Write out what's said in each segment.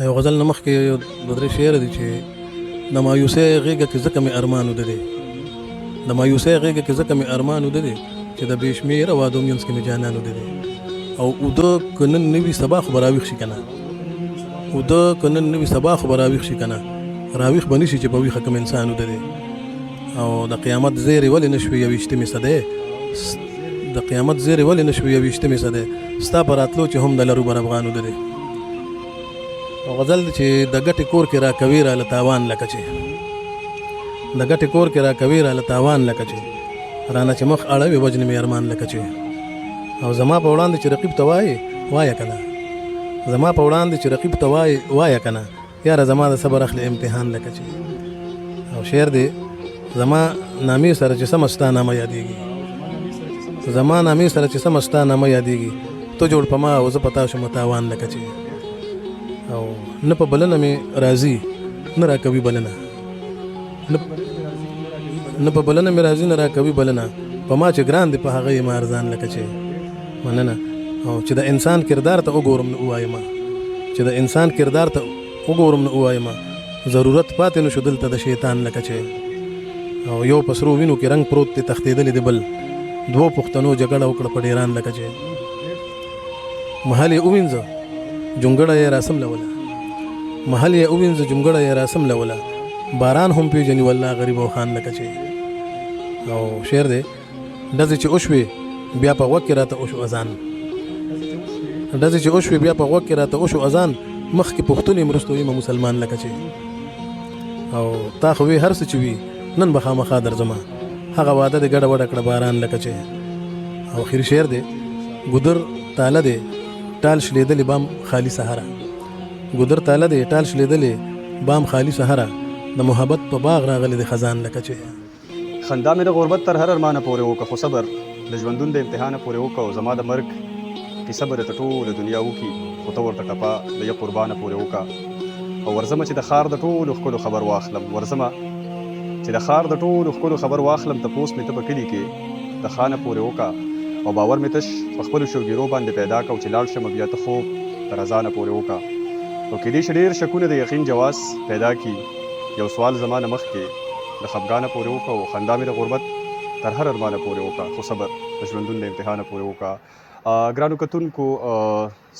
یو غزل نه مخکې یو دوه درې شعر دي چې د مایوسۍ غېږه کې ځکه مې ارمان ودرې د مایوسۍ غېږه کې ځکه مې ارمان ودرې چې د بې شمېره وادو منځ کې مې جانان ودرې او اوده که نن نه وي سبا خو به راویښ شي که نه اوده که نن نه وي سبا خو به راویښ شي که نه راویښ به نه شي چې په ویښه کوم انسان ودرې او د قیامت زیرې ولې نه شوې یویشتمې صدۍ د قیامت زیرې ولې نه شوې یویشتمې صدۍ ستا په راتلو چې هم د لرو بر افغان ودرې غزل چې د ګټې کور کې را کوي را لتاوان لکه چې د ګټې کور کې را کوي را لتاوان لکه چې رانه چې مخ اړوي وجنې مې ارمان لکه چې او زما په وړاندې چې رقیب ته وایه که نه زما په وړاندې چې رقیب ته وایه که نه یاره زما د صبر اخلي امتحان لکه چې او شعر دی زما نامې سره چې سمه ستا نامه یادېږي زما نامې سره چې سمه ستا نامه یادېږي تو جوړ په ما او زه په تا شم تاوان لکه چې او نه په بلنه مې راځي نه را کوي بلنه نه په بلنه مې راځي نه را کوي بلنه په ما چې ګران دی په هغه یې ما ارزان لکه چې مننه او چې د انسان کردار ته وګورم نه ووایم چې د انسان کردار ته وګورم نه ووایم ضرورت پاتې نه شو دلته د شیطان لکه چې او یو په سرو وینو کې رنګ پروت دی تښتېدلې دی بل دوو پښتنو جګړه وکړه په ډیران لکه چې محل یې ووینځه جونګړه یې راسم لوله محل یې ووینځه جونګړه یې راسم لوله باران هم پیژني والله غریب او خان لکه چې او شعر دی ډزې چې وشوې بیا په غوږ کې راته وشو اذان ډزې چې وشوې بیا په غوږ کې راته وشو اذان مخکې پښتون یم وروستو یم مسلمان لکه چې او تا خو وی هر څه چې وي نن به خامخا درځمه هغه واده دې ګډه وډه کړه باران لکه چې او اخري شعر دی ګودر تاله دی ټال شلیدلې بام خالی سهاره ګودر تاله دی ټال شلیدلې بام خالی سهاره د محبت په باغ راغلی د خزان لکه چې خندا مې د غربت تر هر ارمانه پورې وکړه خو صبر د ژوندون د امتحانه پورې وکړه او زما د مرګ کیسه به درته ټوله دنیا وکړي خو ته ورته ټپه د یو قربانه پورې وکړه او ورځمه چې د ښار د ټولو ښکلو خبر واخلم ورځمه چې د ښار د ټولو ښکلو خبر واخلم تپوس مې ته په کلي کې د خانه پورې وکړه او باور مې تش په خپلو شوګیرو باندې پیدا کړ چې لاړ شم بیا ته خوب تر اذانه پورې وکړه او کېدای شي ډېر شکونه د یقین جواز پیدا کړي یو سوال زمانه مخکې د خفګانه پورې وکړه او خندا مې د غربت تر هر ارمانه پورې وکړه خو صبر د ژوندون د امتحانه پورې وکړه ګرانو کتونکو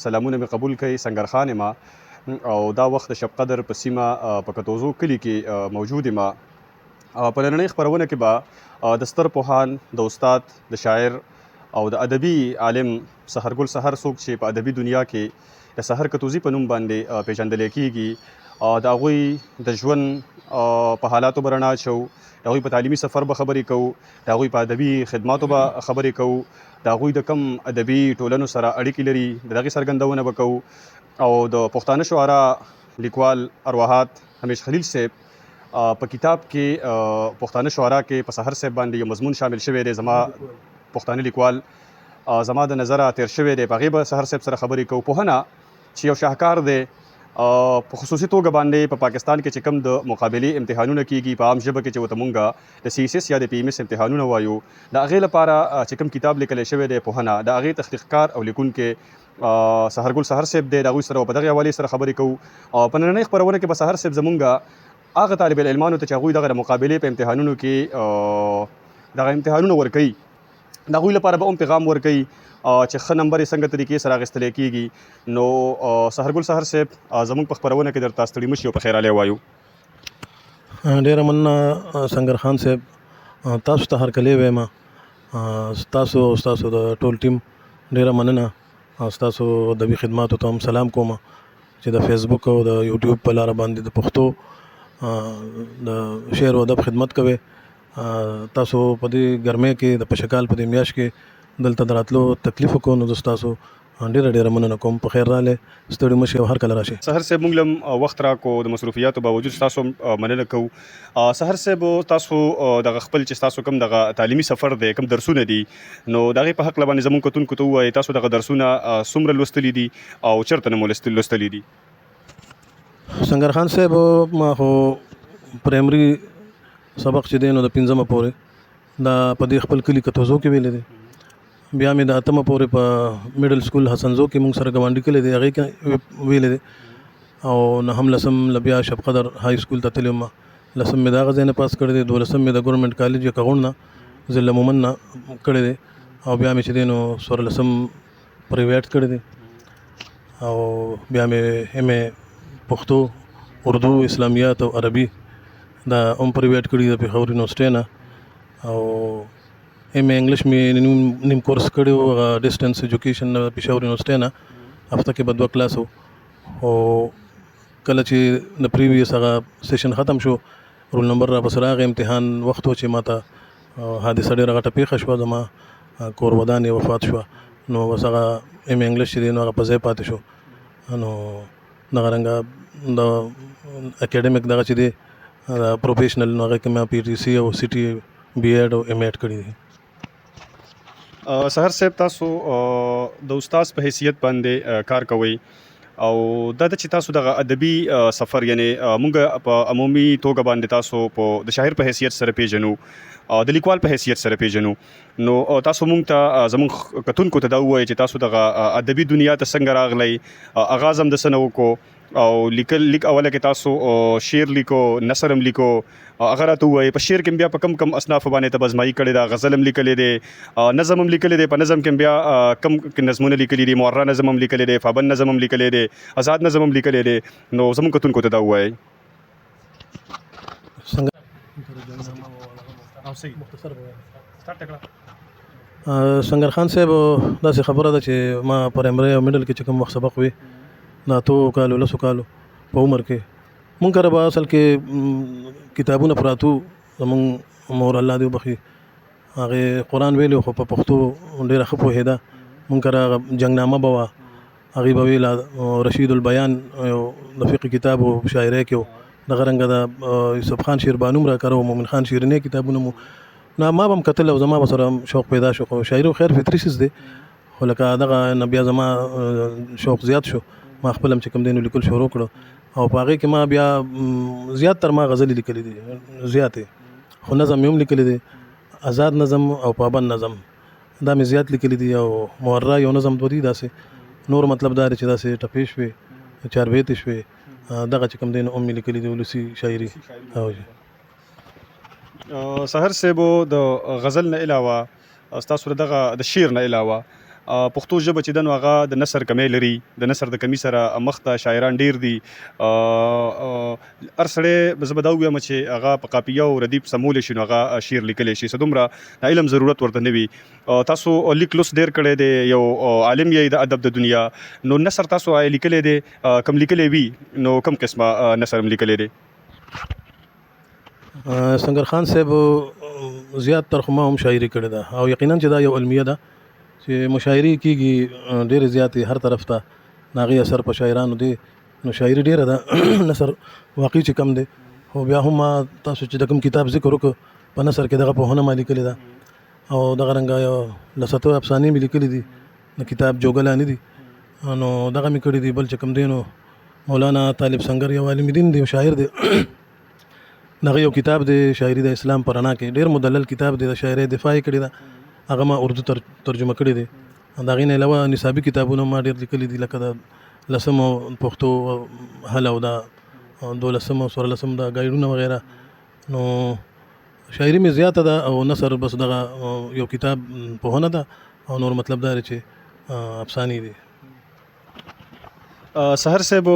سلامونه مې قبول کړئ سنګرخان یم او دا وخت د شب قدر په سیمه په کتوزو کلي کې موجود یم په نننۍ خپرونه کې به د ستر پوهان د استاد د شاعر او د ادبي عالم سحرګل سحر څوک چې په ادبي دنیا کې د سحر کتوزي په نوم باندې پیژندل کېږي د هغوی د ژوند په حالاتو به رڼا اچوو د هغوی په تعلیمي سفر به خبرې کوو د هغوی په ادبي خدماتو به خبرې کوو د هغوی د کم ادبي ټولنو سره اړیکې لري د دغې څرګندونه به کوو او د پښتانه شعرا لیکوال ارواحات همیش خلیل صاحب په کتاب کې پښتانه شعرا کې په سحر صاحب باندې یو مضمون شامل شوی دی زما پښتانه لیکوال زما د نظره تیر شوی دی په هغې به سحر صاحب سره خبرې کوو پوهنه چې یو شاهکار دی په خصوصي توګه باندې په پاکستان کې چې کوم د مقابلې امتحانونه کیږي په عام ژبه کې چې ورته مونږ د CSS یا د PMS امتحانونه وایو د هغې لپاره چې کوم کتاب لیکلی شوی دی پوهنه د هغې تحقیقکار او لیکونکی سحرګل سحر صاحب دی د هغوی سره په دغې حوالې سره خبرې کوو او په نننۍ خپرونه کې به سحر صاحب زمونږ هغه طالب العلمانو ته چې هغوی دغه مقابلې په امتحانونو کې دغه امتحانونه ورکوي د هغوی لپاره به هم پیغام ورکوي چې ښه نمبر یې څنګه طریقې سره اخیستلی کېږي نو سحرګل سحر صاحب زموږ په خپرونه کې درته ستړي مه شي او په خیر رالی وایو ډېره مننه سنګر خان صاحب تاسو ته هرکلی وایم ستاسو او ستاسو د ټول ټیم ډېره مننه ستاسو ادبي خدماتو ته هم سلام کوم چې د فیسبوک او د یوټیوب په لاره باندې د پښتو د شعر او ادب خدمت کوئ تاسو په دې ګرمۍ کې د پشکال په دې میاشت کې دلته د راتلو تکلیف وکړو نو زه ستاسو ډېره مننه کوم په خیر رالی ستړي مه شئ او هر کله راشئ سحر صاحب موږ له وخت راکړو د مصروفیاتو باوجود ستاسو مننه کوو سحر صاحب تاسو دغه خپل چې ستاسو کوم دغه تعلیمي سفر دی کوم درسونه دي نو د هغې په هکله باندې زموږ کتونکو ته ووایئ تاسو دغه درسونه څومره لوستلي دي او چېرته نه مو لوستلي دي سنګر خان صاحب ما خو پرایمري سبق چې دی نو د 5مه پورې دا په دې خپل کلي کتوزو کې ویلی دی بیا مې د 8مه پورې په میډل سکول حسنزو کې موږ سره ګاونډي کلی دی هغې کې ویلی دی او نهم لسم بیا شب قدر های سکول ته تللی وم. لسم مې د هغه ځای نه پاس کړی دی، 12 مې د ګورنمنټ کالج کغوڼ نه ضلع مومن نه کړی دی، او بیا مې چې دی نو 14 پرایویټ کړی دی، او بیا مې ایم اے پښتو، اردو، اسلامیات او عربي دا هم پرایویټ کړي د پېښور یونیورسټۍ نه، او ایم اے انګلیش مې نیم کورس کړی و هغه ډسټنس ایجوکیشن نه پېښور یونیورسټۍ نه، هفته کې به 2 کلاس و. او کله چې د پریویس هغه سیشن ختم شو، رول نمبر را پسې راغی، امتحان وخت و چې ماته حادثه ډېره غټه پیښه شوه، زما کور ودان یې وفات شوه، نو بس هغه ایم اے انګلیش چې دی نو هغه په ځای پاتې شو. نو دغه رنګه د اکیډمیک دغه چې دی پروفیشنل نو هغه کې ما پی ټي سی او سی ټي بی ایډ او ایم ایډ کړي دي. سهر صاحب تاسو د استاد په حیثیت باندې کار کوئ، او دا چې تاسو دغه ادبي سفر یعنی مونږ په عمومي توګه باندې تاسو په د شاعر په حیثیت سره پیژنو او د لیکوال په حیثیت سره پیژنو، نو تاسو مونږ ته زمونږ کتونکو ته دا ووایئ چې تاسو دغه ادبي دنیا ته څنګه راغلی، آغاز هم د څه نه وکړو، او لیک اوله کې تاسو شعر لیکو، نثر هم لیکو، هغه راته ووایئ په شعر کې بیا په کم اصنافو باندې ته بزمایي کړې ده، غزل هم لیکلی دی، نظم هم لیکلی دی، په نظم کې بیا کم نظمونه لیکلي دي، معرا نظم هم لیکلی دی، پابند نظم هم لیکلی دی، آزاد نظم هم لیکلی دی، نو زموږ کتونکو ته دا ووایئ. سنگر خان صاحب داسې خبره ده چې ما پرایمري او میډل کې چې کوم وخت سبق وي دا 2 کالو 10 کالو په عمر کې مونږ کره به اصل کې کتابونه پراتو، زمونږ مور الله دې وبخي هغه قرآن ویلو خو په پښتو ډېره ښه پوهېده، مونږ کره جنګنامه به وه، هغې به ویله رشید البیان د فقه کتاب و شاعرۍ کې و، دغه رنګه د یوسف خان شیربانو هم راکاره و، مومن خان شیرینۍ کتابونه مو نو ما به هم کتل، او زما به سره شوق پیدا شو. خو شاعري خیر فطري څیز دی، خو لکه دغه نه بیا زما شوق زیات شو، ما خپل هم چې کوم دی نو لیکل شروع کړو، او په هغې کې ما بیا زیات تر ما غزلې لیکلي دي زیاتې، خو نظم مې هم لیکلی دی، آزاد نظم او پابند نظم دا مې زیات لیکلي دي، او معرا یو نظم 2 دي داسې، نور مطلب دا دی چې داسې ټپې شوې، 4 بیتې شوې، دغه چې کوم دی نو هم مې لیکلي دي ولسي شاعري. او سهر صاحب د غزل نه علاوه ستاسو دغه د شعر نه علاوه پښتو ژبه چې د هغه د نثر کمی لري، د نثر د کمی سره مخ ته شاعران ډیر دي، هر سړی زه به دا ووایم چې هغه په قافیه او ردیف سمولی شي نو هغه شعر لیکلی شي، څه دومره د علم ضرورت ورته نه وي. تاسو لیک لوست ډیر کړی دی، یو عالم یې د ادب د دنیا، نو نثر تاسو لیکلی دی، کم لیکلی وي نو کم قسمه نثر هم لیکلی دی؟ سنگر خان صاحب زیات تر خو ما هم شاعري کړې ده، او یقینا چې دا یو علمیه ده چې مشاعري کېږي ډېرې زیاتې هر طرف ته د هغې اثر په شاعرانو دی، نو شاعري ډېره ده نثر واقعي چې کم دی، خو بیا هم ما تاسو چې د کوم کتاب ذکر وکړو په نثر کې دغه پوهنه ما لیکلې ده، او دغه رنګه یو لسته افسانې مې لیکلي دي، د کتاب جوګلانې دي، نو دغه مې کړي دي. بل چې کوم دی نو مولانا طالب سنگر یو عالم دین دی، شاعر دی، دغه یو کتاب دی شاعري د اسلام په رڼا کې، ډېر مدلل کتاب دی، د شاعرۍ دفاع یې کړې ده، هغه ما اردو ترجمه کړی دی. د هغې نه علاوه نصابي کتابونه ما ډېر لیکلي دي، لکه د 10 پښتو حل او د 12 او 14 د ګایډونه وغیره، نو شاعري مې زیاته ده، او نثر بس دغه یو کتاب پوهنه ده، او نور مطلب دا دی چې افسانې دي. سهر صاحب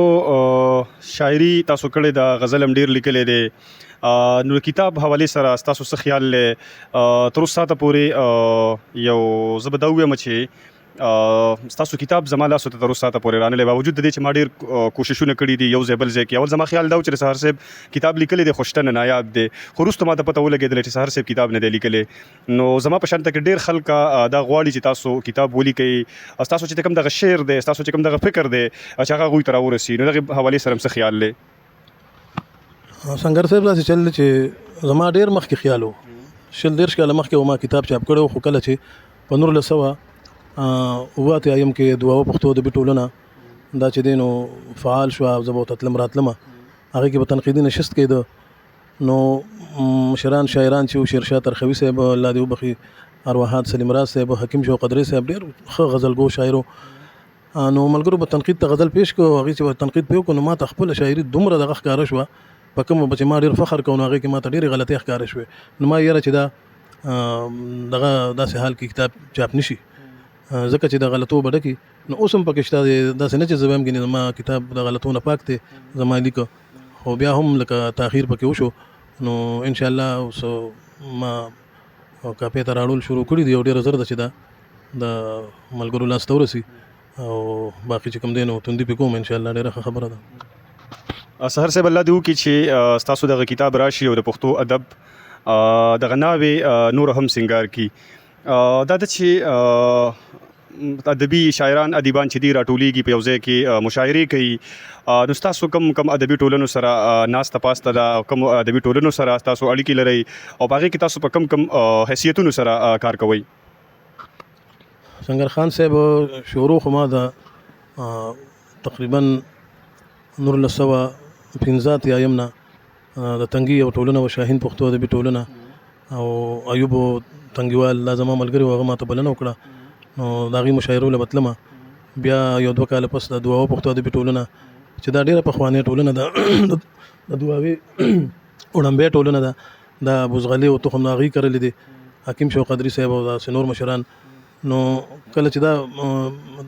شاعري تاسو کړې ده، غزل هم ډېر لیکلی دی، نو کتاب حوالې سره ستاسو څه خیال دی؟ تر اوسه پورې یو زه به دا ووایم چې ستاسو کتاب زما لاسو ته تر اوسه پورې رانلی، باوجود د دې چې ما ډېر کوششونه کړي دي یو ځای بل ځای کې. اول زما خیال دا و چې سهر صاحب کتاب لیکلی دی، خوشتنه نایاب دی، خو وروسته ما ته پته ولګېدله چې سهر صاحب کتاب نه دی لیکلی. نو زما په شانته کې ډېر خلک دا غواړي چې تاسو کتاب ولیکئ، ستاسو چې کوم دغه شعر دی، ستاسو چې کوم دغه فکر دی چې هغه هغوی ته راورسي، نو دغې حوالې سره هم څه خیال دی؟ سنگر صاحب داسې چل دی چې زما ډېر مخکې خیال و، 20 کاله مخکې و ما کتاب چاپ کړی و، خو کله چې په 1988 کې دعا پښتو ادبي ټولنه دا چې دی نو فعال شوه، زه به ورته تلم راتلمه، هغې کې به تنقیدي نشست کېده، نو مشران شاعران چې و شیرشاه ترخوي صاحب الله دې وبخي، ارواحات سلیم راز صاحب، حکیم شوق قدرې صاحب ډېر ښه غزلګو شاعر و، نو ملګرو به تنقید ته غزل پیش کړو هغې چې تنقید پې وکړو نو ما ته خپله شاعري دومره دغه ښکاره شوه په کومه به چې ما ډېر فخر کوم نو هغې کې ما ته ډېرې غلطۍ ښکاره شوې نو ما یاره چې دا دغه داسې حال کې کتاب چاپ نشي ځکه چې د غلطو به ډکي نو اوس هم پکې شته داسې نه چې زه به هم ګینې زما کتاب د غلطو نه پاک دی زما لیکه خو بیا هم لکه تاخیر پکې وشو نو انشاءالله اوس ما کاپۍ ته راړول شروع کړي دي او ډېره زر ده چې دا د ملګرو لاس ته ورسي او باقي چې کوم دی نو توندي پې کوم انشاءالله ډېره ښه خبره ده. سهر صاحب الله دې وکړي چې ستاسو دغه کتاب راشي او د پښتو ادب دغه ناوې نور هم سنګار کړي دا ده چې ادبي شاعران ادیبان چې دي راټولیږي په یو ځای کې مشاعرې کوي نو ستاسو کم ادبي ټولنو سره ناسته پاسته ده کم ادبي ټولنو سره تاسو اړیکې لرئ او په هغې کې تاسو په کم حیثیتونو سره کار کوئ؟ سنگر خان صاحب شروع خو ما د تقریبا نور له سوه پنځه اتیایم نه د تنګي یو ټولنه و شاهین پښتو ادبي ټولنه او ایوب تنګیوال دا زما ملګري و هغه ما ته بلنه وکړه نو د هغې مشاعرو له بتلمه بیا یو 2 کاله پس د دعاو پښتو ادبي ټولنه چې دا ډېره پخوانۍ ټولنه ده د دعاوي وړمبۍ ټولنه ده دا ابوزغلي او تخم د هغې کرلې دي حکیم شوق قدري صاحب او داسې نور مشران نو کله چې دا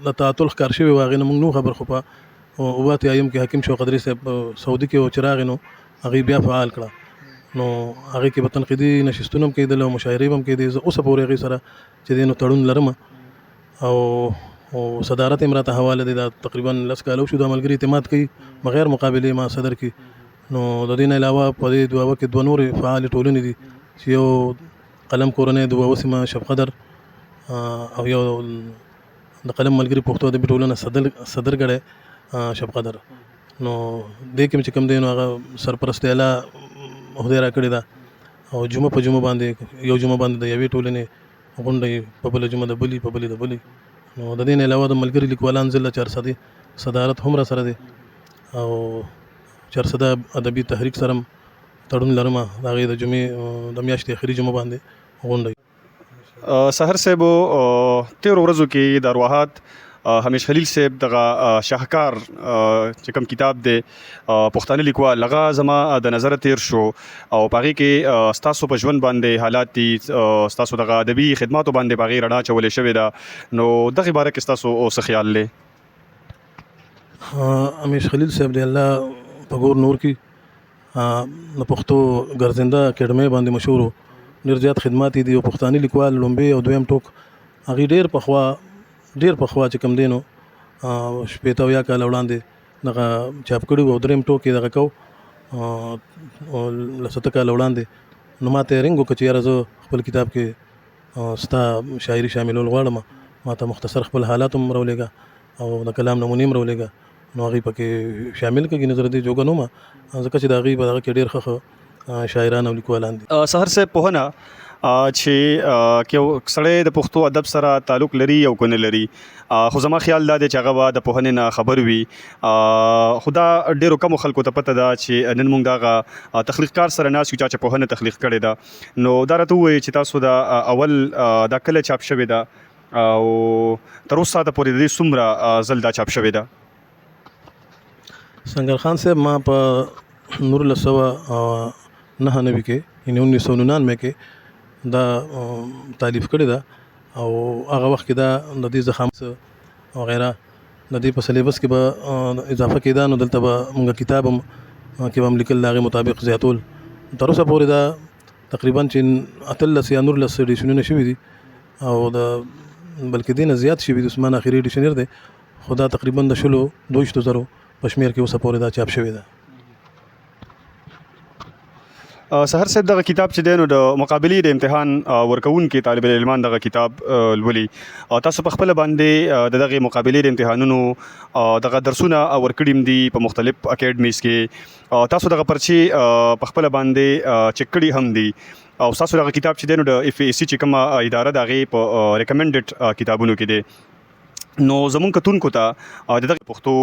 د تعاطل ښکار شوی و هغې نه موږ نو خبر خو په 7 اتیایم کې حکیم شوق قدري صاحب سعودي کې و چې راغی نو هغې بیا فعال کړه نو هغې کې به تنقیدي نشستونه هم کېدل او مشاعرې به هم کېدې زه اوسه پورې هغې سره چې دی نو تړون لرم او صدارت هم راته حواله دی دا تقریبا 10 کاله وشو دا ملګري اعتماد کوي بغیر مقابلې ما صدر کې نو د دې نه علاوه په دې دوه کې 2 نورې فعالې ټولنې دي چې یو قلم کورنۍ دوه وسیمه شب قدر او یو د قلم ملګري پښتو ادبي ټولنه صدر ګړی شب قدر نو دې کې چې کوم دی نو هغه سرپرست اعلی عهدې راکړې ده او جمعه په جمعه باندې یو جمعه باندې د یوې ټولنې غونډې په بله جمعه د بلې په بلې د بلې نو د دې نه علاوه د ملګري لیکوالان ضلع 400 صدارت هم راسره دی او 400 ادبي تحریک سره تړون لرم د هغې د جمعې د میاشتې اخري جمعه باندې غونډه سهر صاحب تیرو ورځو کې د ارواحات همیش خلیل صاحب دغه شاهکار چې کوم کتاب دی پښتانه لیکوال هغه زما د نظر تیر شو او په هغې کې ستاسو په ژوند باندې حالات دي ستاسو دغه ادبي خدماتو باندې په هغې رڼا چولې شوې ده نو دغې باره کې ستاسو څه خیال دی؟ همیش خلیل صاحب دی الله په ګور نور کې د پښتو ګرځنده اکیډمۍ باندې مشهور و ډېر زیات خدمات دي او پښتاني لیکوال لومبۍ او دویم ټوک هغې ډېر پخوا چې کوم دی نو 80 اویا کاله وړاندې دغه چاپ کړي وو او دریم ټوک یې دغه کو له 7 کاله وړاندې نو ما ته رنګ وکړه چې یاره زه خپل کتاب کې ستا شاعري شاملول غواړم ما ته مختصر خپل حالات هم راولېږه او د کلام نمونې هم راولېږه نو هغې پکې شامل کړي نظر دې جوګه نومه ځکه چې د هغې په دغه کې ډېر ښه شاعران او لیکوالان دي. سهر صاحب پوهنه چې یو سړی د پښتو ادب سره تعلق لري او که نه لري خو زما خیال دا دی چې هغه به د پوهنې نه خبر وي خو دا ډېرو کمو خلکو ته پته ده چې نن موږ دغه تخلیقکار سره ناست یو چا چې پوهنه تخلیق کړې ده نو دا راته ووایي چې تاسو دا اول دا کله چاپ شوې ده او تر اوسه ساعته پورې د دې څومره ځل دا چاپ شوې ده؟ سنگر خان صاحب ما په نور له سوه 99 کې یعنې 1999 کې دا تالیف کړې ده او هغه وخت کې دا د دې زخامت وغیره د دې په سلیبس کې به اضافه کېده نو دلته به موږ کتاب هم کې به هم لیکل د هغې مطابق زیاتول تر اوسه پورې دا تقریبا چې 18 یا 19 ایډیشنونه شوي دي او د بلکې دې نه زیات شوي دي عثمان آخري ایډیشنر دی خو دا تقریبا د 22 زرو په شمېر کې اوسه پورې دا چاپ شوې ده. سهر صاحب دغه کتاب چې دی نو د مقابلې د امتحان ورکوونکي طالب العلمان دغه کتاب لولي تاسو په خپله باندې د دغې مقابلې د امتحانونو دغه درسونه ورکړي هم دي په مختلف اکیډمیز کې تاسو دغه پرچې په خپله باندې چک کړي هم دي او تاسو دغه کتاب چې دی نو د FAC چې کومه اداره د هغې په ریکمنډډ کتابونو کې دی نو زمون کتونکو ته د دغه پښتو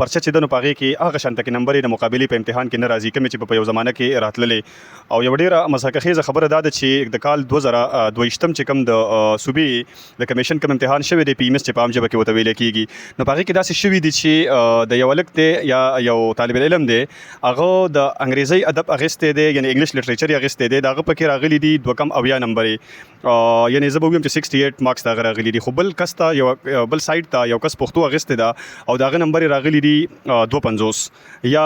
پرچه چې د نو پاغې کې هغه شانته کې نمبرې د مقابلې په امتحان کې نه راځي کوم چې په یو زمانه کې راتللې او یو ډیره مساکخیزه خبره ده چې د کال 2022 چې کوم د صوبې د کمیشن کوم امتحان شوی دی پی ایم اس چې په عام ژبه کې وته ویل کېږي نو پاغې کې داسې شوی دي چې د یو الک دی یا یو طالب العلم دی هغه د انګریزي ادب اغسته دی یعنی انګلیش لټریچر اغسته دی دغه پکې راغلي دي 2 کم اویا نمبرې یعنی زه به ویم چې 68 مارکس دا راغلي دي خو بل کس ته یو بل سایت ته یو کس پښتو اغسته ده او داغه نمبر راغلی دي 250 یا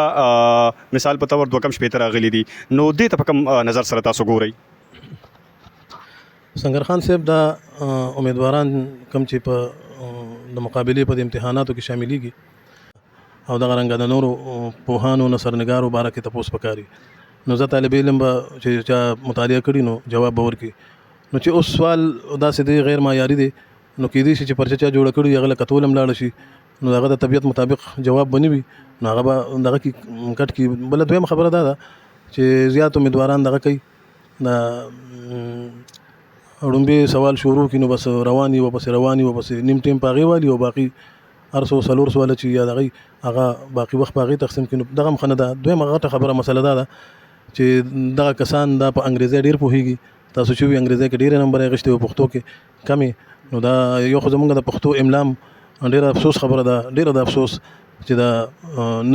مثال په تور 2 کم شپې راغلی دي نو دې ته په کوم نظر سره تاسو ګورئ سنگر خان صاحب دا امیدواران کم چې په د مقابلې په امتحاناتو کې شاملېږي او دغه رنګه د نورو پوهانو نصرنګارو باره کې تپوس پکاري نو زه طالب علم به چې چا مطالعه کړي نو جواب به ورکړي نو چې اوس سوال داسې دی غیر معیاري دی نو کېدای شي چې پرچه چا جوړه کړي هغه له کتول هم لاړه شي نو هغه د طبیعت مطابق جواب به نه وي نو هغه به دغه کې کټ کړي بله دویمه خبره دا ده چې زیات امیدواران دغه کوي د ړومبې سوال شروع کړي نو بس رواني ورپسې نیم ټیم په هغې والي او باقي هر څو څلور سواله چې یا دغه هغه باقي وخت په هغې تقسیم کړي نو دغه هم ښه نه ده دویمه غټه خبره مسله دا ده چې دغه کسان دا په انګریزي ډېر پوهېږي تاسو چې وي انګریزي کې ډېرې نمبر اخیستې وي پښتو کې کمې نو دا یو خو زمونږ د پښتو املام ډېره افسوس خبره ده ډېره د افسوس چې دا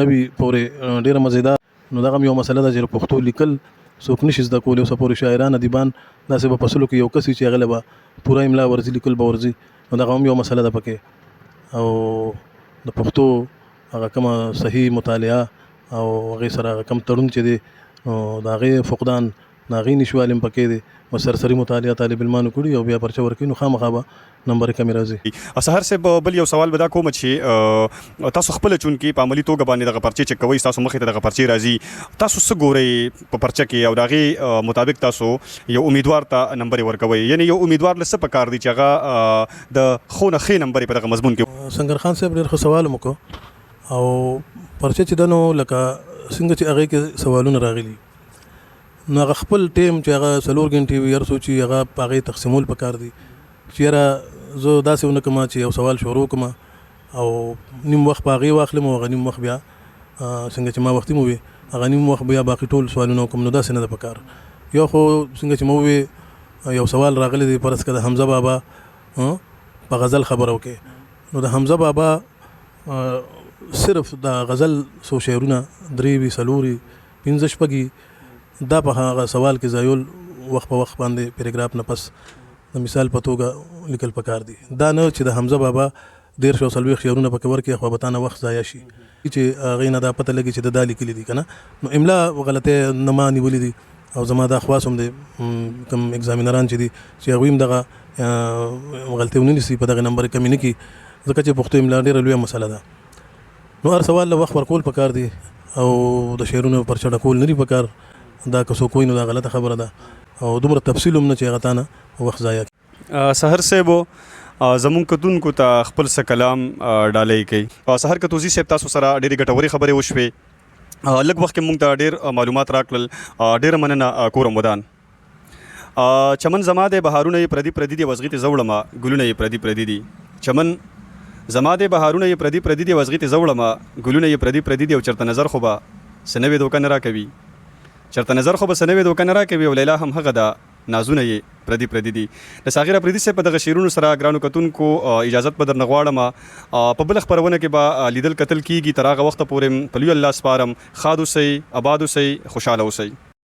نوي پورې ډېره مزیدار نو دغه یو مسله ده چې پښتو لیکل څوک نشي زده کولی اوس پورې شاعران ادیبان داسې به فصلو کې یو کس چې هغه به پوره املا ورځي لیکل به ورځي نو دغه هم یو مسله ده پکې او د پښتو هغه کومه صحیح مطالعه او هغې سره هغه کم تړون چې دی نو د هغې فقدان د هغې نشوال هم پکې دی سرسري مطالعه طالب علمانو کړي او بیا پرچه ورکړي نو خامخا به نمبرې کمې راځي سهار صاحب بل یو سوال به دا کوم چې تاسو خپله چونکې په عملي توګه باندې دغه پرچې چې کوئ تاسو مخې ته دغه پرچې راځي تاسو څه ګورئ په پرچه کې او د هغې مطابق تاسو یو امیدوار ته نمبرې ورکوئ یعنی یو امیدوار له څه پکار دی چې هغه د ښو نه ښې نمبرې په دغه مضمون کې سنگر خان صاحب ډېر ښه سوال مو وکړو او پرچه چې ده نو لکه څنګه چې هغې کې سوالونه راغلي نو هغه خپل ټیم چې هغه 4 غنټې وي هر څو چې هغه په هغې تقسیمول پکار دي چې یاره زه داسې ونه کړم چې یو سوال شروع کړم او نیم وخت په هغې واخلم او هغه نیم وخت بیا څنګه چې ما وختي مو وي هغه نیم وخت بیا باقي ټول سوالونه وکړم نو داسې نه ده پکار یو خو څنګه چې مو ووي یو سوال راغلی دی فرض کړه د حمزه بابا په غزل خبره وکړې نو د حمزه بابا صرف د غزل څو شعرونه 3 وي 4 وي 15 شپږ دا په هغه سوال کې ځایول وخت په وخت باندې پیراګراف نه پس د مثال په توګه لیکل پکار دي دا نه چې د حمزه بابا 140 شعرونه پکې ورکړي خو به تا نه وخت ضایع شي چې هغې نه دا پته لګي چې د دا لیکلي دي که نه نو املا غلطۍ نه ما نیولي دي او زما دا خواص هم دی کوم اگزامینران چې دي چې هغوی هم دغه غلطۍ ونه نیسي په دغه نمبر کمې نه کړي ځکه چې پښتو املا ډېره لویه مسله ده نو هر سوال له وخت ورکول پکار دي او د شعرونو پرچه ډکول نه دي پکار دا که څوک وایي نو دا غلطه خبره ده او دومره تفصیل هم نه چې هغه تا نه وخت ضایع کړي سهر صاحب زمونږ کتونکو ته خپل څه کلام ډالۍ کوي سهر کتوزي صاحب تاسو سره ډېرې ګټورې خبرې وشوې لږ وخت کې موږ ته ډېر معلومات راکړل ډېره مننه کورم ودان چمن زما دی بهارونه یې پردي پردي دي وزغې ته زوړمه ګلونه یې پردي پردي دي چمن زما دی بهارونه یې پردي پردي دي وزغې ته زوړمه ګلونه یې پردي پردي دي او چېرته نظر خو به څه نوې دوکه نه راکوي چېرته نظر خو به څه نوې دوکه نه راکوي او لیلا هم هغه ده نازونه یې پردي پردي دي د ساغر اپریدي صاحب په دغه شعرونو سره ګرانو کتونکو اجازت به درنه غواړم په بله خپرونه کې به لیدل کتل کېږي تر هغه وخته پورې په لوی الله سپارم ښاد اوسئ آباد اوسئ خوشحاله اوسئ